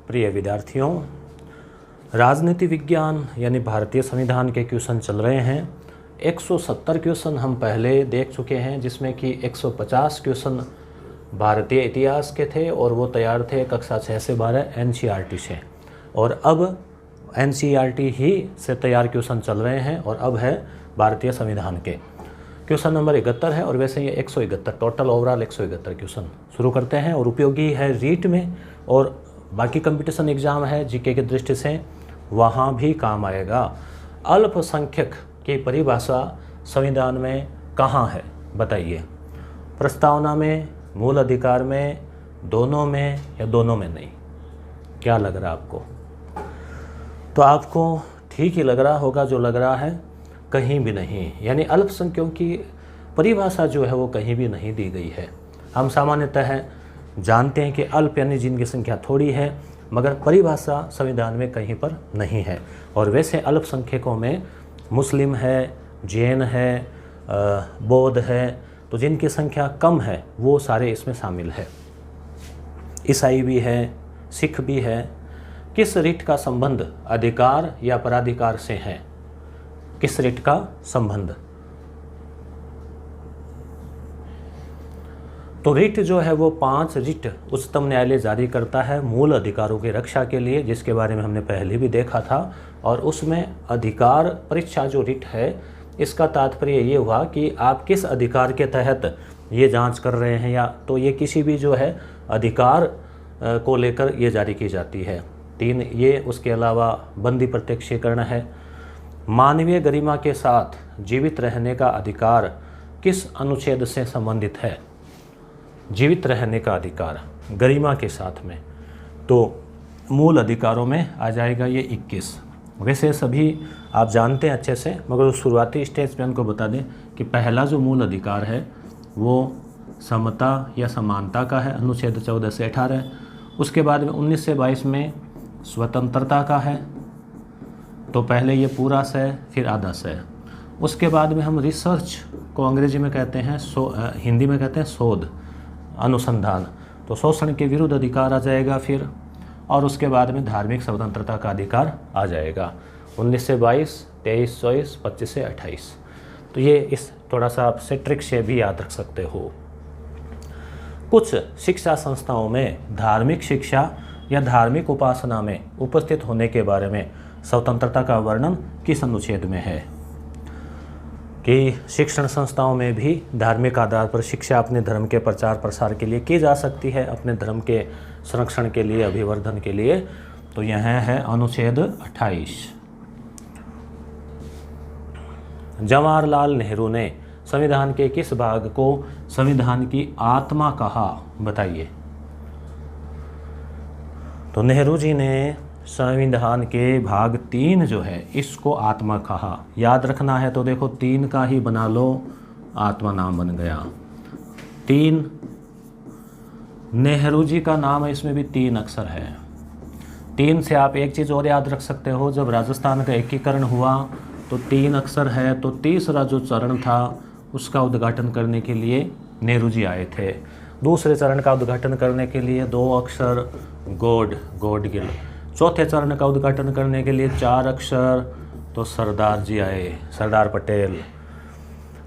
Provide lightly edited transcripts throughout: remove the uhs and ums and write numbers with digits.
प्रिय विद्यार्थियों, राजनीति विज्ञान यानी भारतीय संविधान के क्वेश्चन चल रहे हैं। 170 क्वेश्चन हम पहले देख चुके हैं, जिसमें कि 150 क्वेश्चन भारतीय इतिहास के थे और वो तैयार थे कक्षा 6 से 12 NCERT से। और अब NCERT ही से तैयार क्वेश्चन चल रहे हैं और अब है भारतीय संविधान के। क्वेश्चन नंबर 71 है और वैसे ये 171 टोटल ओवरऑल 171 क्वेश्चन शुरू करते हैं। और उपयोगी है रीट में और बाकी कंपटीशन एग्जाम है जीके की दृष्टि से, वहाँ भी काम आएगा। अल्पसंख्यक की परिभाषा संविधान में कहाँ है बताइए? प्रस्तावना में, मूल अधिकार में, दोनों में या दोनों में नहीं? क्या लग रहा है आपको? तो आपको ठीक ही लग रहा होगा, जो लग रहा है कहीं भी नहीं। यानी अल्पसंख्यकों की परिभाषा जो है वो कहीं भी नहीं दी गई है। हम सामान्यतः जानते हैं कि अल्प यानी जिनकी संख्या थोड़ी है, मगर परिभाषा संविधान में कहीं पर नहीं है। और वैसे अल्पसंख्यकों में मुस्लिम है, जैन है, बौद्ध है, तो जिनकी संख्या कम है वो सारे इसमें शामिल है। ईसाई भी है, सिख भी है। किस रीट का संबंध अधिकार या पराधिकार से है? किस रीट का संबंध? तो रीट जो है वो 5 रीट उच्चतम न्यायालय जारी करता है मूल अधिकारों की रक्षा के लिए, जिसके बारे में हमने पहले भी देखा था। और उसमें अधिकार परीक्षा जो रीट है, इसका तात्पर्य ये हुआ कि आप किस अधिकार के तहत ये जांच कर रहे हैं, या तो ये किसी भी जो है अधिकार को लेकर ये जारी की जाती है। 3 ये। उसके अलावा बंदी प्रत्यक्षीकरण है। मानवीय गरिमा के साथ जीवित रहने का अधिकार किस अनुच्छेद से संबंधित है? जीवित रहने का अधिकार गरिमा के साथ में, तो मूल अधिकारों में आ जाएगा ये 21। वैसे सभी आप जानते हैं अच्छे से, मगर उस शुरुआती स्टेज पे हमको बता दें कि पहला जो मूल अधिकार है वो समता या समानता का है, अनुच्छेद 14 से 18। उसके बाद में 19 से 22 में स्वतंत्रता का है, तो पहले ये पूरा से फिर आधा से। उसके बाद में हम रिसर्च को अंग्रेजी में कहते हैं, हिंदी में कहते हैं शोध, अनुसंधान, तो शोषण के विरुद्ध अधिकार आ जाएगा फिर। और उसके बाद में धार्मिक स्वतंत्रता का अधिकार आ जाएगा 19 से 22, 23, 24, 25 से 28। तो ये इस थोड़ा सा आप ट्रिक से भी याद रख सकते हो। कुछ शिक्षा संस्थाओं में धार्मिक शिक्षा या धार्मिक उपासना में उपस्थित होने के बारे में स्वतंत्रता का वर्णन किस अनुच्छेद में है? कि शिक्षण संस्थाओं में भी धार्मिक आधार पर शिक्षा अपने धर्म के प्रचार प्रसार के लिए की जा सकती है, अपने धर्म के संरक्षण के लिए, अभिवर्धन के लिए। तो यह है अनुच्छेद 28। जवाहरलाल नेहरू ने संविधान के किस भाग को संविधान की आत्मा कहा बताइए? तो नेहरू जी ने संविधान के भाग 3 जो है इसको आत्मा कहा। याद रखना है तो देखो 3 का ही बना लो, आत्मा नाम बन गया। 3 नेहरू जी का नाम है, इसमें भी 3 अक्षर है। 3 से आप एक चीज़ और याद रख सकते हो, जब राजस्थान का एकीकरण हुआ तो 3 अक्षर है, तो तीसरा जो चरण था उसका उद्घाटन करने के लिए नेहरू जी आए थे। दूसरे चरण का उद्घाटन करने के लिए 2 अक्षर गोडगिल। चौथे चरण का उद्घाटन करने के लिए 4 अक्षर, तो सरदार जी आए, सरदार पटेल।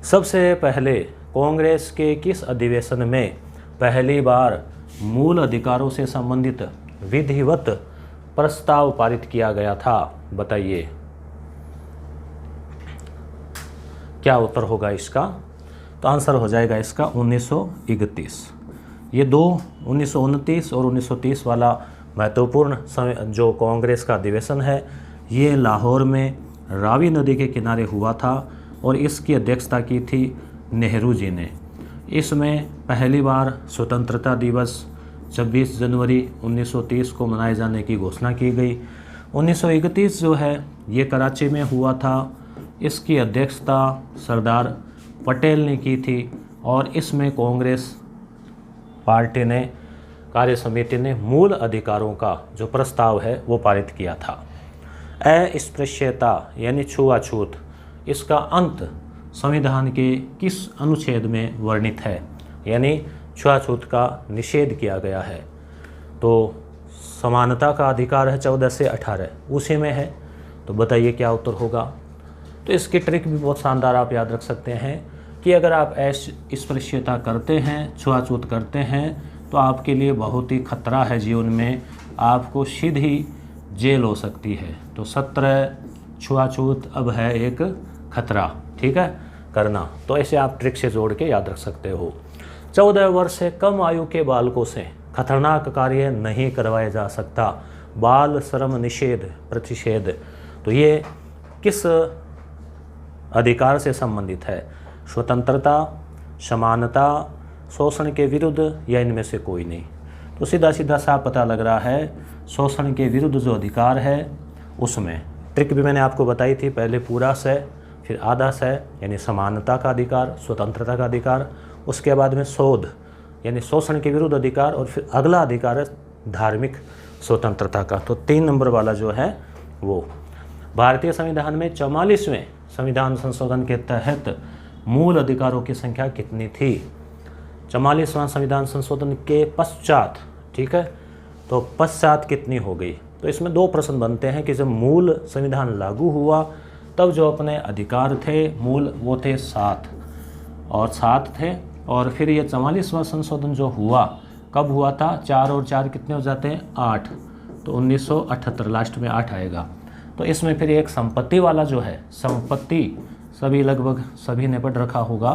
सबसे पहले कांग्रेस के किस अधिवेशन में पहली बार मूल अधिकारों से संबंधित विधिवत प्रस्ताव पारित किया गया था बताइए? क्या उत्तर होगा इसका? तो आंसर हो जाएगा इसका 1931। ये 1929 और 1930 वाला महत्वपूर्ण जो कांग्रेस का अधिवेशन है, ये लाहौर में रावी नदी के किनारे हुआ था और इसकी अध्यक्षता की थी नेहरू जी ने। इसमें पहली बार स्वतंत्रता दिवस 26 जनवरी 1930 को मनाए जाने की घोषणा की गई। 1931 जो है ये कराची में हुआ था। इसकी अध्यक्षता सरदार पटेल ने की थी और इसमें कांग्रेस पार्टी ने, कार्य समिति ने मूल अधिकारों का जो प्रस्ताव है वो पारित किया था। अस्पृश्यता यानी छुआछूत, इसका अंत संविधान के किस अनुच्छेद में वर्णित है? यानी छुआछूत का निषेध किया गया है। तो समानता का अधिकार है 14 से 18, उसी में है। तो बताइए क्या उत्तर होगा। तो इसकी ट्रिक भी बहुत शानदार आप याद रख सकते हैं कि अगर आप अस्पृश्यता करते हैं, छुआछूत करते हैं, तो आपके लिए बहुत ही खतरा है जीवन में, आपको सीधी जेल हो सकती है। तो 17 छुआछूत अब है एक खतरा, ठीक है, करना। तो ऐसे आप ट्रिक से जोड़ के याद रख सकते हो। 14 वर्ष से कम आयु के बालकों से खतरनाक कार्य नहीं करवाया जा सकता। बाल श्रम निषेध प्रतिषेध, तो ये किस अधिकार से संबंधित है? स्वतंत्रता, समानता, शोषण के विरुद्ध, या इनमें से कोई नहीं? तो सीधा सीधा साफ पता लग रहा है शोषण के विरुद्ध जो अधिकार है उसमें। ट्रिक भी मैंने आपको बताई थी, पहले पूरा से, फिर आधा से, यानी समानता का अधिकार, स्वतंत्रता का अधिकार, उसके बाद में शोध यानी शोषण के विरुद्ध अधिकार, और फिर अगला अधिकार है धार्मिक स्वतंत्रता का। तो 3 नंबर वाला जो है वो। भारतीय संविधान में 44वें संविधान संशोधन के तहत मूल अधिकारों की संख्या कितनी थी? 44वां संविधान संशोधन के पश्चात, ठीक है, तो पश्चात कितनी हो गई? तो इसमें 2 प्रश्न बनते हैं कि जब मूल संविधान लागू हुआ तब जो अपने अधिकार थे मूल वो थे 7 और 7 थे, और फिर ये 44वां संशोधन जो हुआ कब हुआ था? 4 और 4 कितने हो जाते हैं? 8। तो 1978 लास्ट में 8 आएगा। तो इसमें फिर एक संपत्ति वाला जो है, संपत्ति सभी लगभग सभी ने पढ़ रखा होगा,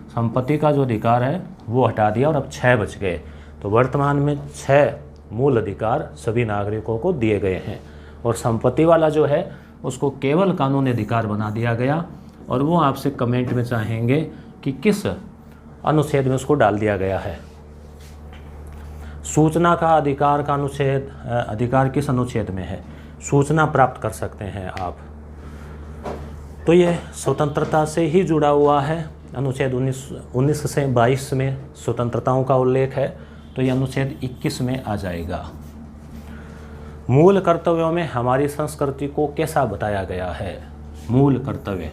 संपत्ति का जो अधिकार है वो हटा दिया और अब 6 बच गए। तो वर्तमान में 6 मूल अधिकार सभी नागरिकों को दिए गए हैं, और संपत्ति वाला जो है उसको केवल कानूनी अधिकार बना दिया गया, और वो आपसे कमेंट में चाहेंगे कि किस अनुच्छेद में उसको डाल दिया गया है। सूचना का अधिकार का अधिकार किस अनुच्छेद में है? सूचना प्राप्त कर सकते हैं आप। तो ये स्वतंत्रता से ही जुड़ा हुआ है। अनुच्छेद 19 से 22 में स्वतंत्रताओं का उल्लेख है, तो ये अनुच्छेद 21 में आ जाएगा। मूल कर्तव्यों में हमारी संस्कृति को कैसा बताया गया है? मूल कर्तव्य,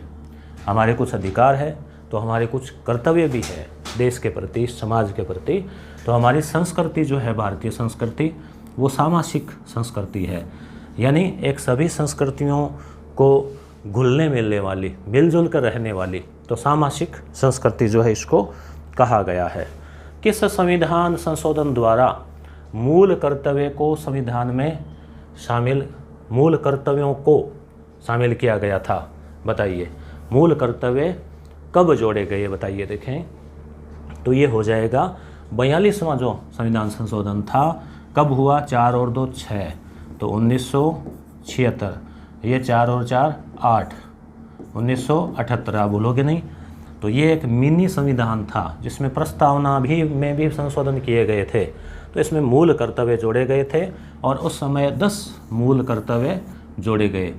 हमारे कुछ अधिकार है तो हमारे कुछ कर्तव्य भी है देश के प्रति, समाज के प्रति। तो हमारी संस्कृति जो है, भारतीय संस्कृति, वो सामाजिक संस्कृति है, यानी एक सभी संस्कृतियों को घुलने मिलने वाली, मिलजुल कर रहने वाली, तो सामाजिक संस्कृति जो है इसको कहा गया है। किस संविधान संशोधन द्वारा मूल कर्तव्य को संविधान में मूल कर्तव्यों को शामिल किया गया था? बताइए, मूल कर्तव्य कब जोड़े गए बताइए। देखें तो ये हो जाएगा 42वां जो संविधान संशोधन था, कब हुआ? 4 और 2 6, तो 1976। ये 4 और 4 8, 1978, आप भूलोगे नहीं। तो ये एक मिनी संविधान था जिसमें प्रस्तावना में भी संशोधन किए गए थे। तो इसमें मूल कर्तव्य जोड़े गए थे, और उस समय 10 मूल कर्तव्य जोड़े गए।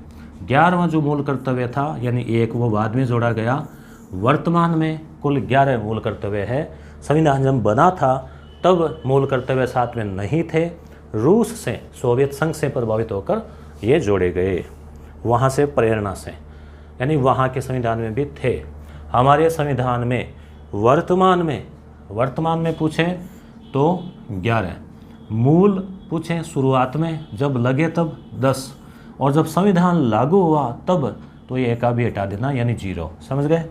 11वां जो मूल कर्तव्य था, यानी एक, वो बाद में जोड़ा गया। वर्तमान में कुल 11 मूल कर्तव्य है। संविधान जब बना था तब मूल कर्तव्य साथ में नहीं थे, रूस से, सोवियत संघ से प्रभावित होकर ये जोड़े गए, वहाँ से प्रेरणा से, यानी वहाँ के संविधान में भी थे। हमारे संविधान में वर्तमान में पूछें तो 11, मूल पूछें शुरुआत में जब लगे तब 10, और जब संविधान लागू हुआ तब तो ये एक भी हटा देना, यानी 0। समझ गए?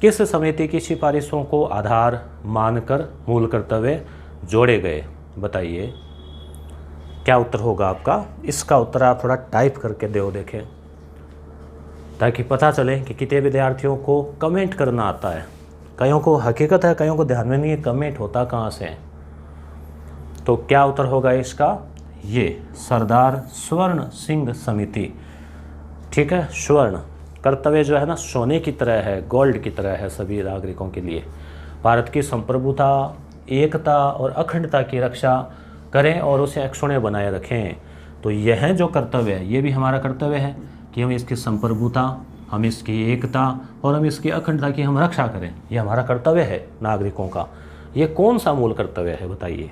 किस समिति की सिफारिशों को आधार मानकर मूल कर्तव्य जोड़े गए? बताइए क्या उत्तर होगा आपका। इसका उत्तर आप थोड़ा टाइप करके दो, देखें, ताकि पता चले कि कितने विद्यार्थियों को कमेंट करना आता है। कईयों को हकीकत है, कईयों को ध्यान में नहीं है कमेंट होता कहाँ से है। तो क्या उत्तर होगा इसका? ये सरदार स्वर्ण सिंह समिति, ठीक है। स्वर्ण कर्तव्य जो है ना, सोने की तरह है, गोल्ड की तरह है सभी नागरिकों के लिए। भारत की संप्रभुता, एकता और अखंडता की रक्षा करें और उसे अक्षुण्य बनाए रखें। तो यह जो कर्तव्य है, ये भी हमारा कर्तव्य है कि हम इसकी संप्रभुता, हम इसकी एकता और हम इसकी अखंडता की हम रक्षा करें। ये हमारा कर्तव्य है नागरिकों का। ये कौन सा मूल कर्तव्य है बताइए?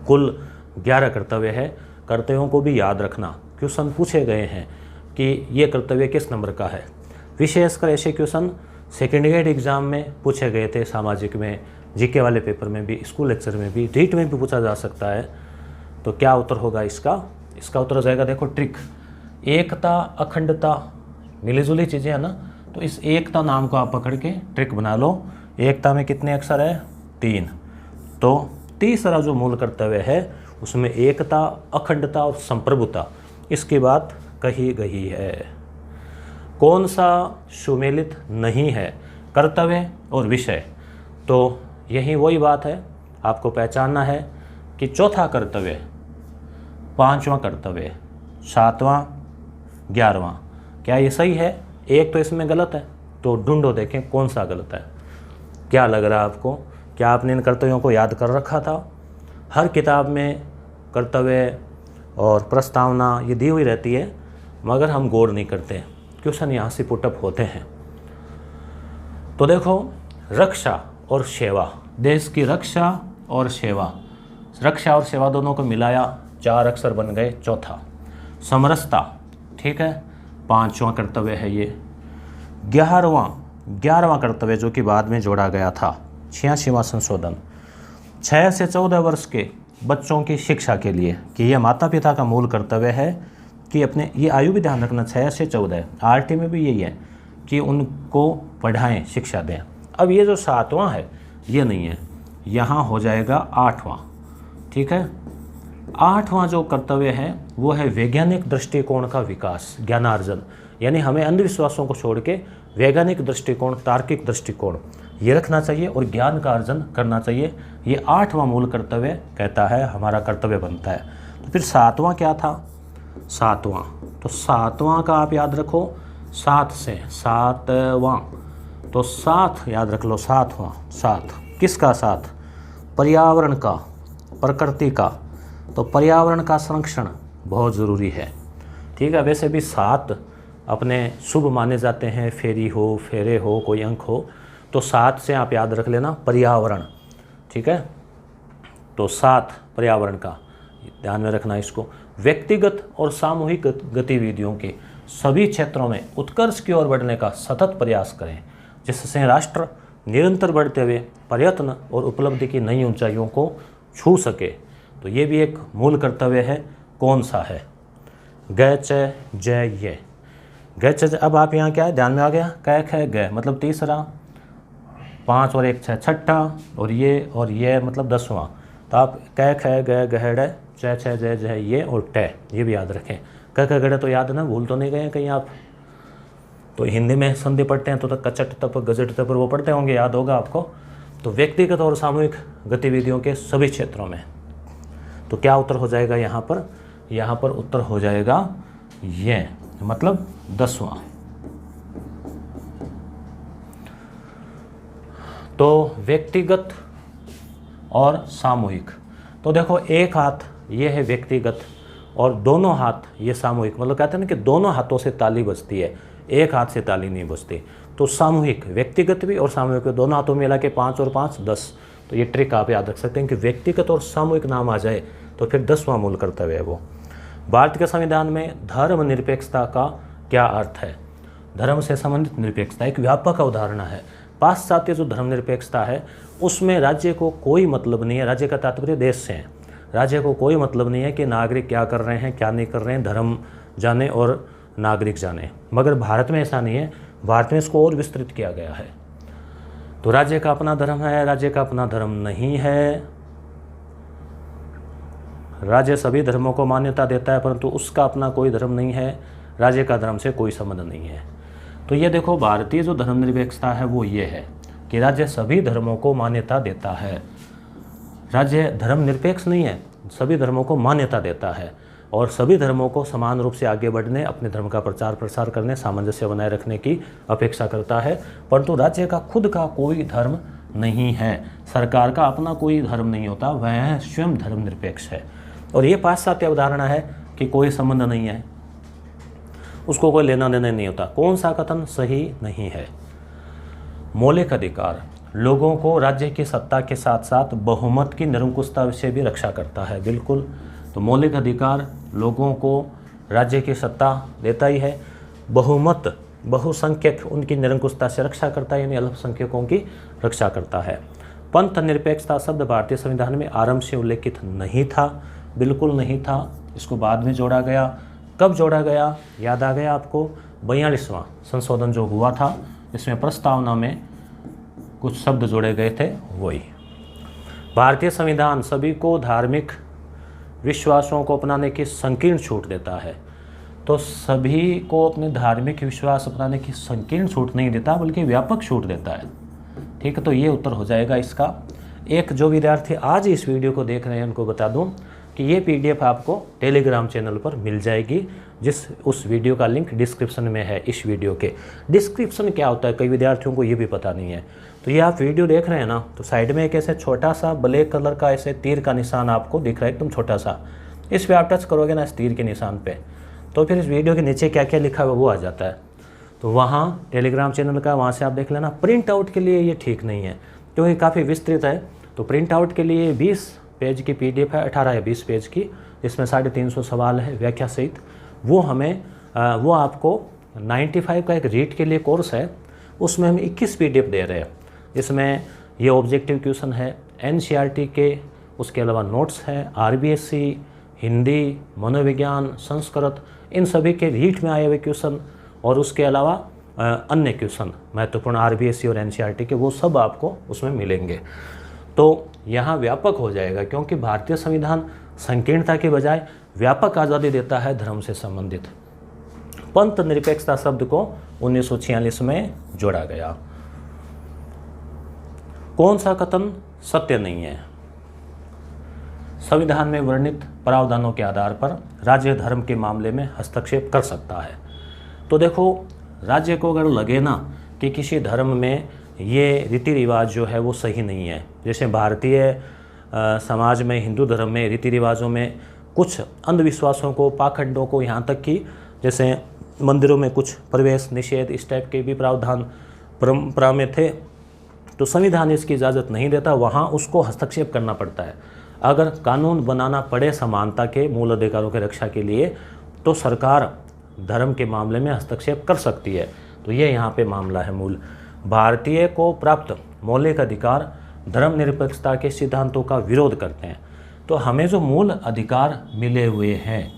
कुल 11 कर्तव्य है। कर्तव्यों को भी याद रखना, क्वेश्चन पूछे गए हैं कि ये कर्तव्य किस नंबर का है। विशेषकर ऐसे क्वेश्चन सेकेंड ग्रेड एग्जाम में पूछे गए थे, सामाजिक में, जीके वाले पेपर में भी, स्कूल लेक्चर में भी, रीट में भी पूछा जा सकता है। तो क्या उत्तर होगा इसका? इसका उत्तर हो जाएगा, देखो ट्रिक, एकता अखंडता मिलीजुली चीज़ें है ना, तो इस एकता नाम को आप पकड़ के ट्रिक बना लो। एकता में कितने अक्षर है? 3। तो तीसरा जो मूल कर्तव्य है उसमें एकता, अखंडता और संप्रभुता, इसकी बात कही गई है। कौन सा सुमेलित नहीं है? कर्तव्य और विषय। तो यही वही बात है, आपको पहचानना है कि चौथा कर्तव्य, पांचवा कर्तव्य, सातवां, 11वां, क्या ये सही है? एक तो इसमें गलत है, तो ढूंढो देखें कौन सा गलत है। क्या लग रहा है आपको? क्या आपने इन कर्तव्यों को याद कर रखा था? हर किताब में कर्तव्य और प्रस्तावना ये दी हुई रहती है, मगर हम गौर नहीं करते, क्वेश्चन यहाँ से पुटअप होते हैं। तो देखो, रक्षा और सेवा, देश की रक्षा और सेवा, रक्षा और सेवा दोनों को मिलाया 4 अक्षर बन गए चौथा। समरसता, ठीक है, 5वां कर्तव्य है ये। 11वां कर्तव्य जो कि बाद में जोड़ा गया था, 86वां संशोधन, 6 से 14 वर्ष के बच्चों की शिक्षा के लिए, कि यह माता पिता का मूल कर्तव्य है कि अपने, ये आयु भी ध्यान रखना, 6 से 14, आरटी में भी यही है कि उनको पढ़ाएं, शिक्षा दें। अब ये जो 7वां है ये नहीं है, यहाँ हो जाएगा 8वां, ठीक है। 8वां जो कर्तव्य है वो है वैज्ञानिक दृष्टिकोण का विकास, ज्ञानार्जन, यानी हमें अंधविश्वासों को छोड़ के वैज्ञानिक दृष्टिकोण, तार्किक दृष्टिकोण ये रखना चाहिए और ज्ञान का अर्जन करना चाहिए। ये 8वां मूल कर्तव्य कहता है, हमारा कर्तव्य बनता है। तो फिर 7वां क्या था? 7वां, तो 7वां का आप याद रखो, 7 से 7वां, तो 7 याद रख लो, 7वां, 7 किसका? 7 पर्यावरण का, प्रकृति का। तो पर्यावरण का संरक्षण बहुत ज़रूरी है, ठीक है। वैसे भी 7 अपने शुभ माने जाते हैं, फेरी हो, फेरे हो, कोई अंक हो, तो 7 से आप याद रख लेना पर्यावरण, ठीक है। तो 7 पर्यावरण का ध्यान में रखना इसको। व्यक्तिगत और सामूहिक गतिविधियों के सभी क्षेत्रों में उत्कर्ष की ओर बढ़ने का सतत प्रयास करें, जिससे राष्ट्र निरंतर बढ़ते हुए प्रयत्न और उपलब्धि की नई ऊंचाइयों को छू सके। तो ये भी एक मूल कर्तव्य है। कौन सा है? ग च जय ये, ग च। अब आप यहाँ क्या है, ध्यान में आ गया, क ख ग मतलब तीसरा, 5 और 1 6 छठा, और ये मतलब 10वां। तो आप क ख ग गहड़ च छ जय जय ये और ट, ये भी याद रखें। क ख गड़ तो याद है ना, भूल तो नहीं गए कहीं आप? तो हिंदी में संधि पढ़ते हैं तो कचट तप गजट तप वो पढ़ते होंगे, याद होगा आपको। तो व्यक्तिगत और सामूहिक गतिविधियों के सभी क्षेत्रों में, तो क्या उत्तर हो जाएगा यहाँ पर? यहाँ पर उत्तर हो जाएगा ये, मतलब 10वां। तो व्यक्तिगत और सामूहिक, तो देखो एक हाथ ये है व्यक्तिगत और दोनों हाथ ये सामूहिक, मतलब कहते हैं ना कि दोनों हाथों से ताली बजती है, एक हाथ से ताली नहीं बजती। तो सामूहिक, व्यक्तिगत भी और सामूहिक, दोनों हाथों में मिला के 5 और 5 10। तो ये ट्रिक आप याद रख सकते हैं कि व्यक्तिगत और सामूहिक नाम आ जाए तो फिर 10वां मूल कर्तव्य है वो। भारत के संविधान में धर्मनिरपेक्षता का क्या अर्थ है? धर्म से संबंधित निरपेक्षता एक व्यापक अवधारणा है। पाश्चात्य जो धर्मनिरपेक्षता है उसमें राज्य को कोई मतलब नहीं है, राज्य का तात्पर्य देश से है, राज्य को कोई मतलब नहीं है कि नागरिक क्या कर रहे हैं क्या नहीं कर रहे हैं, धर्म जाने और नागरिक जाने। मगर भारत में ऐसा नहीं है, भारत में इसको और विस्तृत किया गया है। तो राज्य का अपना धर्म है, राज्य का अपना धर्म नहीं है। राज्य सभी धर्मों को मान्यता देता है परंतु उसका अपना कोई धर्म नहीं है, राज्य का धर्म से कोई संबंध नहीं है। तो ये देखो, भारतीय जो धर्मनिरपेक्षता है वो ये है कि राज्य सभी धर्मों को मान्यता देता है। राज्य धर्मनिरपेक्ष नहीं है, सभी धर्मों को मान्यता देता है और सभी धर्मों को समान रूप से आगे बढ़ने, अपने धर्म का प्रचार प्रसार करने, सामंजस्य बनाए रखने की अपेक्षा करता है। परंतु राज्य का खुद का कोई धर्म नहीं है, सरकार का अपना कोई धर्म नहीं होता, वह स्वयं धर्मनिरपेक्ष है। और ये पाश्चात्य अवधारणा है कि कोई संबंध नहीं है, उसको कोई लेना देना नहीं होता। कौन सा कथन सही नहीं है? मौलिक अधिकार लोगों को राज्य की सत्ता के साथ साथ बहुमत की निरंकुशता से भी रक्षा करता है। बिल्कुल, तो मौलिक अधिकार लोगों को राज्य की सत्ता देता ही है, बहुमत बहुसंख्यक उनकी निरंकुशता से रक्षा करता है, यानी अल्पसंख्यकों की रक्षा करता है। पंथ निरपेक्षता शब्द भारतीय संविधान में आरंभ से उल्लेखित नहीं था, बिल्कुल नहीं था, इसको बाद में जोड़ा गया। कब जोड़ा गया याद आ गया आपको? 42वां संशोधन जो हुआ था, इसमें प्रस्तावना में कुछ शब्द जोड़े गए थे, वही। भारतीय संविधान सभी को धार्मिक विश्वासों को अपनाने की संकीर्ण छूट देता है। तो सभी को अपने धार्मिक विश्वास अपनाने की संकीर्ण छूट नहीं देता, बल्कि व्यापक छूट देता है। ठीक है, तो ये उत्तर हो जाएगा इसका। एक जो विद्यार्थी आज इस वीडियो को देख रहे हैं उनको बता दूं कि ये PDF आपको टेलीग्राम चैनल पर मिल जाएगी, उस वीडियो का लिंक डिस्क्रिप्शन में है। इस वीडियो के डिस्क्रिप्शन क्या होता है, कई विद्यार्थियों को ये भी पता नहीं है। तो ये आप वीडियो देख रहे हैं ना, तो साइड में एक ऐसे छोटा सा ब्लैक कलर का ऐसे तीर का निशान आपको दिख रहा है, एकदम छोटा सा। इस पर आप टच करोगे ना, इस तीर के निशान पे, तो फिर इस वीडियो के नीचे क्या क्या लिखा हुआ वो आ जाता है। तो वहाँ टेलीग्राम चैनल का, वहाँ से आप देख लेना। प्रिंट आउट के लिए ये ठीक नहीं है, क्योंकि काफ़ी विस्तृत है। तो प्रिंट आउट के लिए 20 पेज की PDF है, 18 या 20 पेज की, जिसमें 350 सवाल है व्याख्या सहित। वो आपको 95 का एक रीट के लिए कोर्स है, उसमें हम 21 PDF दे रहे हैं। इसमें ये ऑब्जेक्टिव क्वेश्चन है NCERT के, उसके अलावा नोट्स है RBSC, हिंदी, मनोविज्ञान, संस्कृत, इन सभी के रीट में आए हुए क्वेश्चन, और उसके अलावा अन्य क्वेश्चन महत्वपूर्ण RBSC और NCERT के, वो सब आपको उसमें मिलेंगे। तो यहाँ व्यापक हो जाएगा, क्योंकि भारतीय संविधान संकीर्णता के बजाय व्यापक आज़ादी देता है धर्म से संबंधित। पंथ निरपेक्षता शब्द को 1946 में जोड़ा गया। कौन सा कथन सत्य नहीं है? संविधान में वर्णित प्रावधानों के आधार पर राज्य धर्म के मामले में हस्तक्षेप कर सकता है। तो देखो, राज्य को अगर लगे ना कि किसी धर्म में ये रीति रिवाज जो है वो सही नहीं है, जैसे भारतीय समाज में, हिंदू धर्म में रीति रिवाजों में कुछ अंधविश्वासों को, पाखंडों को, यहाँ तक कि जैसे मंदिरों में कुछ प्रवेश निषेध, इस टाइप के भी प्रावधान परंपरा में थे, तो संविधान इसकी इजाज़त नहीं देता, वहाँ उसको हस्तक्षेप करना पड़ता है। अगर कानून बनाना पड़े समानता के मूल अधिकारों की रक्षा के लिए, तो सरकार धर्म के मामले में हस्तक्षेप कर सकती है। तो ये यहाँ पे मामला है मूल। भारतीय को प्राप्त मौलिक अधिकार धर्मनिरपेक्षता के सिद्धांतों का विरोध करते हैं। तो हमें जो मूल अधिकार मिले हुए हैं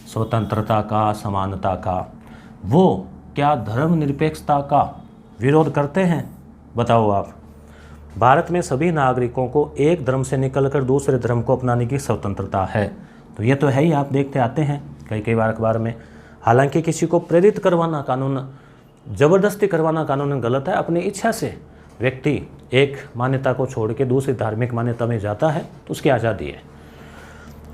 स्वतंत्रता का, समानता का, वो क्या धर्मनिरपेक्षता का विरोध करते हैं? बताओ आप। भारत में सभी नागरिकों को एक धर्म से निकलकर दूसरे धर्म को अपनाने की स्वतंत्रता है। तो ये तो है ही, आप देखते आते हैं कई बार अखबार में। हालांकि किसी को प्रेरित करवाना कानून, ज़बरदस्ती करवाना कानून गलत है। अपनी इच्छा से व्यक्ति एक मान्यता को छोड़ के दूसरी धार्मिक मान्यता में जाता है तो उसकी आज़ादी है।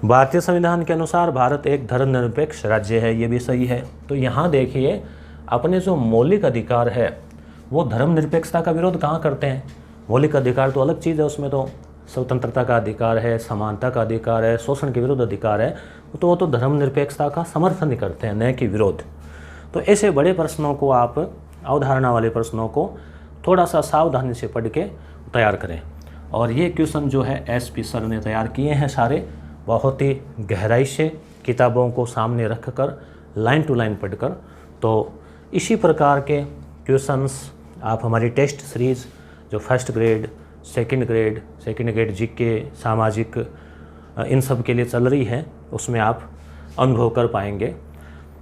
भारतीय संविधान के अनुसार भारत एक धर्मनिरपेक्ष राज्य है, ये भी सही है। तो यहाँ देखिए, अपने जो मौलिक अधिकार है वो धर्मनिरपेक्षता का विरोध कहाँ करते हैं? मौलिक अधिकार तो अलग चीज़ है, उसमें तो स्वतंत्रता का अधिकार है, समानता का अधिकार है, शोषण के विरुद्ध अधिकार है, तो वो तो धर्मनिरपेक्षता का समर्थन ही करते हैं, न कि विरोध। तो ऐसे बड़े प्रश्नों को आप, अवधारणा वाले प्रश्नों को थोड़ा सा सावधानी से पढ़ के तैयार करें। और ये क्वेश्चन जो है SP सर ने तैयार किए हैं सारे, बहुत ही गहराई से किताबों को सामने रख कर, लाइन टू लाइन पढ़कर। तो इसी प्रकार के क्वेश्चंस आप हमारी टेस्ट सीरीज़ जो first grade, second grade GK, सामाजिक, इन सब के लिए चल रही है, उसमें आप अनुभव कर पाएंगे।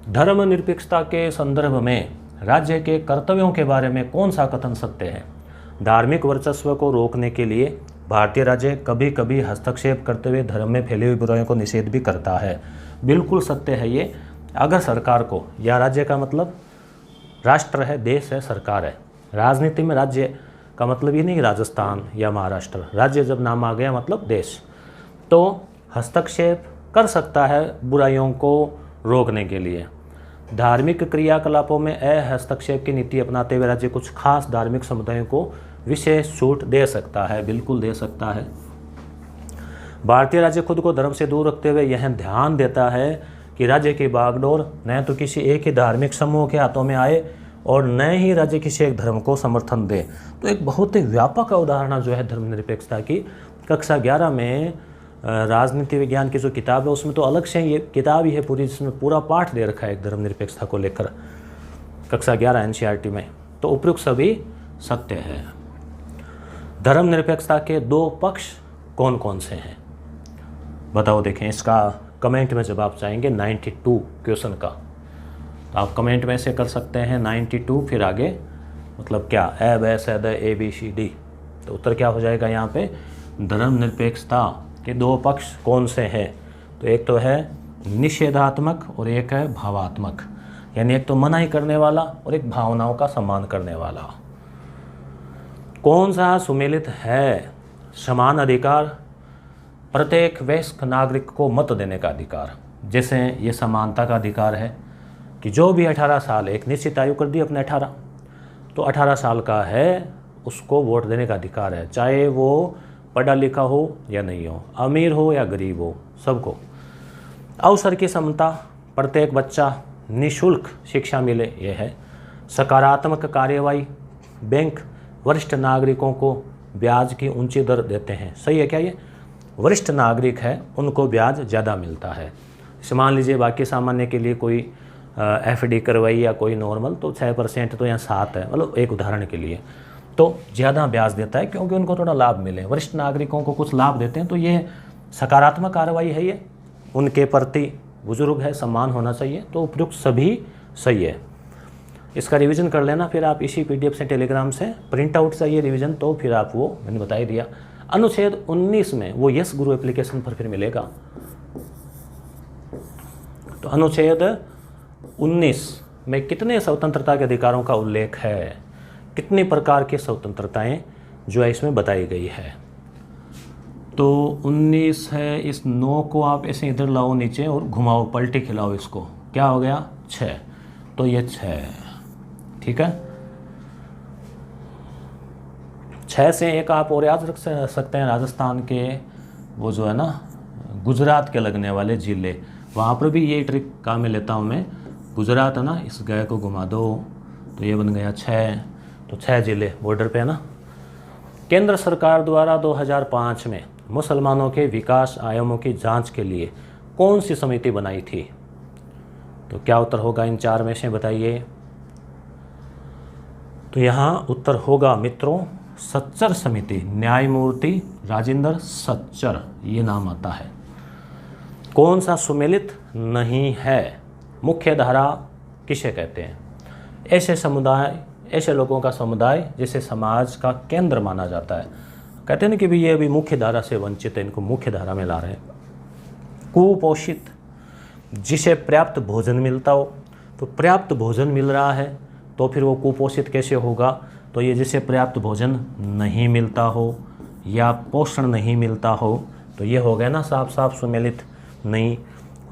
धर्मनिरपेक्षता के संदर्भ में राज्य के कर्तव्यों के बारे में कौन सा कथन सत्य है? धार्मिक वर्चस्व को रोकने के लिए भारतीय राज्य कभी कभी हस्तक्षेप करते हुए धर्म में फैली हुई बुराइयों को निषेध भी करता है। बिल्कुल सत्य है ये। अगर सरकार को, या राज्य का मतलब राष्ट्र है, देश है, सरकार है। राजनीति में राज्य का मतलब ये नहीं राजस्थान या महाराष्ट्र, राज्य जब नाम आ गया मतलब देश, तो हस्तक्षेप कर सकता है बुराइयों को रोकने के लिए। धार्मिक क्रियाकलापों में हस्तक्षेप की नीति अपनाते हुए राज्य कुछ खास धार्मिक समुदायों को विशेष छूट दे सकता है, बिल्कुल दे सकता है। भारतीय राज्य खुद को धर्म से दूर रखते हुए यह ध्यान देता है कि राज्य की बागडोर न तो किसी एक ही धार्मिक समूह के हाथों में आए और न ही राज्य किसी एक धर्म को समर्थन दे। तो एक बहुत ही व्यापक अवधारणा जो है धर्मनिरपेक्षता की, कक्षा 11 में राजनीति विज्ञान की जो किताब है उसमें तो अलग से ये किताब ही है पूरी, जिसमें पूरा पाठ दे रखा है धर्मनिरपेक्षता को लेकर, कक्षा 11 NCERT में। तो उपयुक्त सभी सत्य है। धर्मनिरपेक्षता के दो पक्ष कौन कौन से हैं? बताओ, देखें इसका कमेंट में जवाब चाहेंगे 92 क्वेश्चन का, तो आप कमेंट में से कर सकते हैं 92, फिर आगे मतलब क्या, ए ब स द ए बी सी डी। तो उत्तर क्या हो जाएगा यहाँ पे, धर्मनिरपेक्षता के दो पक्ष कौन से हैं? तो एक तो है निषेधात्मक और एक है भावात्मक, यानी एक तो मनाही करने वाला और एक भावनाओं का सम्मान करने वाला। कौन सा सुमेलित है? समान अधिकार, प्रत्येक वयस्क नागरिक को मत देने का अधिकार। जैसे ये समानता का अधिकार है कि जो भी 18 साल, एक निश्चित आयु कर दी अपने 18, तो 18 साल का है उसको वोट देने का अधिकार है, चाहे वो पढ़ा लिखा हो या नहीं हो, अमीर हो या गरीब हो, सबको। अवसर की समता, प्रत्येक बच्चा निःशुल्क शिक्षा मिले, यह है। सकारात्मक कार्यवाही, बैंक वरिष्ठ नागरिकों को ब्याज की ऊंची दर देते हैं। सही है क्या? ये वरिष्ठ नागरिक है उनको ब्याज ज़्यादा मिलता है। जैसे मान लीजिए बाकी सामान्य के लिए कोई एफडी करवाई या कोई नॉर्मल, तो 6% तो यहाँ 7 है, मतलब एक उदाहरण के लिए, तो ज़्यादा ब्याज देता है क्योंकि उनको थोड़ा लाभ मिले। वरिष्ठ नागरिकों को कुछ लाभ देते हैं, तो ये सकारात्मक कार्रवाई है, ये उनके प्रति बुजुर्ग है, सम्मान होना चाहिए। तो उपयुक्त सभी सही है। इसका रिवीजन कर लेना, फिर आप इसी पीडीएफ से टेलीग्राम से प्रिंट आउट चाहिए रिवीजन, तो फिर आप वो मैंने बता ही दिया। अनुच्छेद 19 में वो यस गुरु एप्लीकेशन पर फिर मिलेगा। तो अनुच्छेद 19 में कितने स्वतंत्रता के अधिकारों का उल्लेख है, कितनी प्रकार की स्वतंत्रताएं जो है इसमें बताई गई है। तो 19 है, इस 9 को आप ऐसे इधर लाओ नीचे और घुमाओ, पलटी खिलाओ इसको, क्या हो गया 6, तो ये 6, ठीक है। 6 से एक आप और याद रख सकते हैं, राजस्थान के वो जो है ना गुजरात के लगने वाले जिले, वहाँ पर भी ये ट्रिक काम में लेता हूँ मैं। गुजरात है ना, इस गाय को घुमा दो तो ये बन गया 6, तो 6 जिले बॉर्डर पे है ना। केंद्र सरकार द्वारा 2005 में मुसलमानों के विकास आयामों की जांच के लिए कौन सी समिति बनाई थी? तो क्या उत्तर होगा इन 4 में से बताइए। तो यहाँ उत्तर होगा मित्रों सच्चर समिति, न्यायमूर्ति राजेंद्र सच्चर, ये नाम आता है। कौन सा सुमेलित नहीं है? मुख्य धारा किसे कहते हैं? ऐसे समुदाय, ऐसे लोगों का समुदाय जिसे समाज का केंद्र माना जाता है। कहते हैं ना कि भी ये अभी मुख्य धारा से वंचित है, इनको मुख्य धारा में ला रहे हैं। कुपोषित, जिसे पर्याप्त भोजन मिलता हो, तो पर्याप्त भोजन मिल रहा है तो फिर वो कुपोषित कैसे होगा? तो ये जिसे पर्याप्त भोजन नहीं मिलता हो या पोषण नहीं मिलता हो, तो ये हो गया ना साफ साफ सुमेलित नहीं।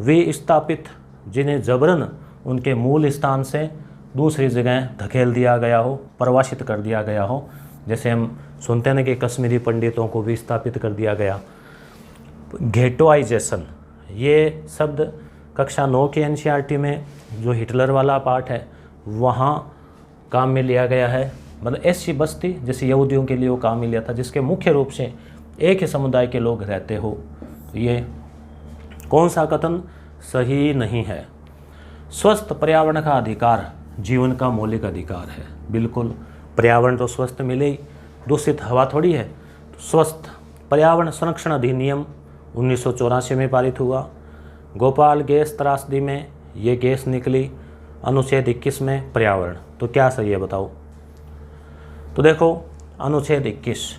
विस्थापित, जिन्हें जबरन उनके मूल स्थान से दूसरी जगह धकेल दिया गया हो, प्रवासित कर दिया गया हो, जैसे हम सुनते हैं ना कि कश्मीरी पंडितों को विस्थापित कर दिया गया। घेटोआइजेशन, ये शब्द कक्षा 9 के एनसीईआरटी में जो हिटलर वाला पार्ट है वहाँ काम में लिया गया है। मतलब ऐसी बस्ती जैसे यहूदियों के लिए वो काम में लिया था जिसके मुख्य रूप से एक ही समुदाय के लोग रहते हो। तो ये कौन सा कथन सही नहीं है? स्वस्थ पर्यावरण का अधिकार जीवन का मौलिक अधिकार है। बिल्कुल, पर्यावरण तो स्वस्थ मिले ही, दूषित हवा थोड़ी है। तो स्वस्थ पर्यावरण संरक्षण अधिनियम 1984 में पारित हुआ। गोपाल गैस त्रासदी में ये गैस निकली। अनुच्छेद 21 में पर्यावरण, तो क्या सही है बताओ। तो देखो अनुच्छेद 21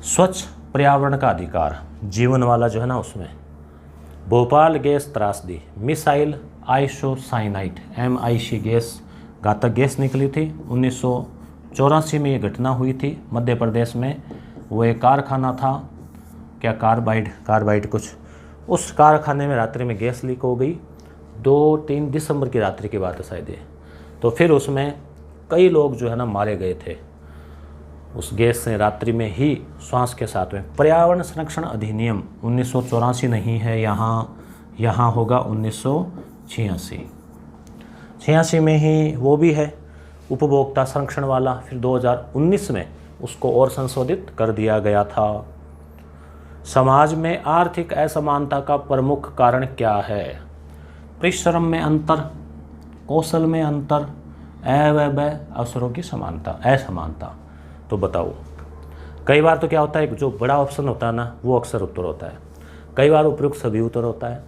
स्वच्छ पर्यावरण का अधिकार, जीवन वाला जो है ना उसमें। भोपाल गैस त्रासदी, मिसाइल आइसोसाइनाइट MIC गैस, घातक गैस निकली थी। 1984 में ये घटना हुई थी मध्य प्रदेश में। वो एक कारखाना था, क्या कार्बाइड कुछ, उस कारखाने में रात्रि में गैस लीक हो गई। 2-3 दिसंबर की रात्रि की बात है शायद ये। तो फिर उसमें कई लोग जो है ना मारे गए थे उस गैस से, रात्रि में ही श्वास के साथ में। पर्यावरण संरक्षण अधिनियम 1984 नहीं है यहाँ होगा 1986 में ही वो भी है। उपभोक्ता संरक्षण वाला फिर 2019 में उसको और संशोधित कर दिया गया था। समाज में आर्थिक असमानता का प्रमुख कारण क्या है? परिश्रम में अंतर, कौशल में अंतर, अवसरों की असमानता। तो बताओ कई बार तो क्या होता है, जो बड़ा ऑप्शन होता है ना वो अक्सर उत्तर होता है, कई बार उपयुक्त सभी उत्तर होता है,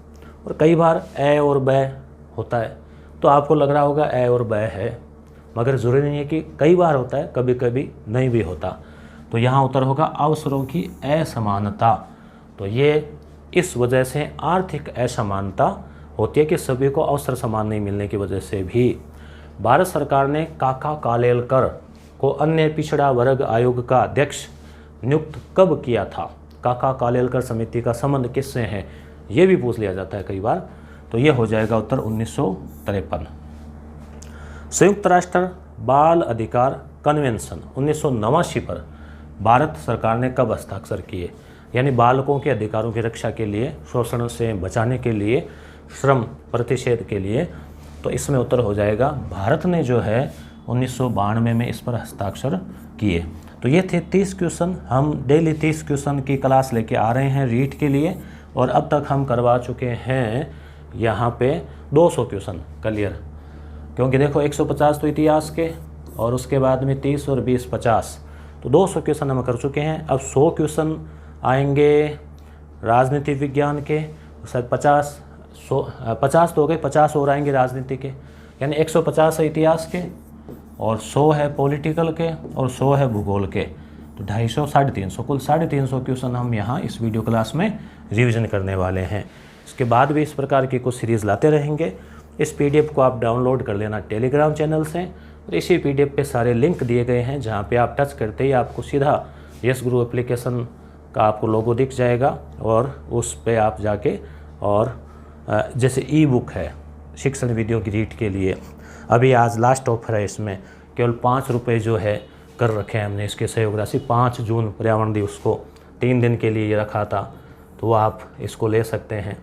और कई बार ए और ब होता है। तो आपको लग रहा होगा ए और ब है, मगर ज़रूरी नहीं है कि कई बार होता है, कभी कभी नहीं भी होता। तो यहाँ उत्तर होगा अवसरों की असमानता। तो ये इस वजह से आर्थिक असमानता होती है कि सभी को अवसर समान नहीं मिलने की वजह से भी। भारत सरकार ने काका कालेलकर को अन्य पिछड़ा वर्ग आयोग का अध्यक्ष नियुक्त कब किया था? काका कालेलकर समिति का संबंध किससे है, ये भी पूछ लिया जाता है कई बार। तो ये हो जाएगा उत्तर 1953। संयुक्त राष्ट्र बाल अधिकार कन्वेंशन 1989 पर भारत सरकार ने कब हस्ताक्षर किए? यानी बालकों के अधिकारों की रक्षा के लिए, शोषण से बचाने के लिए, श्रम प्रतिषेध के लिए। तो इसमें उत्तर हो जाएगा भारत ने जो है 1992 में इस पर हस्ताक्षर किए। तो ये थे 30 क्वेश्चन। हम डेली 30 क्वेश्चन की क्लास लेके आ रहे हैं रीट के लिए, और अब तक हम करवा चुके हैं यहाँ पे 200 क्वेश्चन क्लियर। क्योंकि देखो 150 तो इतिहास के, और उसके बाद में 30 और 20 50, तो 200 क्वेश्चन हम कर चुके हैं। अब 100 क्वेश्चन आएंगे राजनीति विज्ञान के, शायद 50 तो हो गए, 50 और आएंगे राजनीति के, यानी 150 है इतिहास के, और 100 है पॉलिटिकल के, और 100 है भूगोल के। तो 250 350 कुल 350 क्वेश्चन हम यहाँ इस वीडियो क्लास में रिवीजन करने वाले हैं। इसके बाद भी इस प्रकार की कुछ सीरीज़ लाते रहेंगे। इस पीडीएफ को आप डाउनलोड कर लेना टेलीग्राम चैनल से, और इसी पीडीएफ पे सारे लिंक दिए गए हैं, जहाँ पे आप टच करते ही आपको सीधा यस गुरु एप्लीकेशन का आपको लोगो दिख जाएगा, और उस पे आप जाके, और जैसे ई बुक है शिक्षण वीडियो की रीट के लिए, अभी आज लास्ट ऑफर है, इसमें केवल 5 रुपये जो है कर रखे हैं हमने इसके सहयोग राशि। 5 जून पर्यावरण दिवस को 3 दिन के लिए ये रखा था, तो आप इसको ले सकते हैं।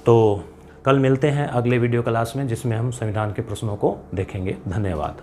तो कल मिलते हैं अगले वीडियो क्लास में, जिसमें हम संविधान के प्रश्नों को देखेंगे। धन्यवाद।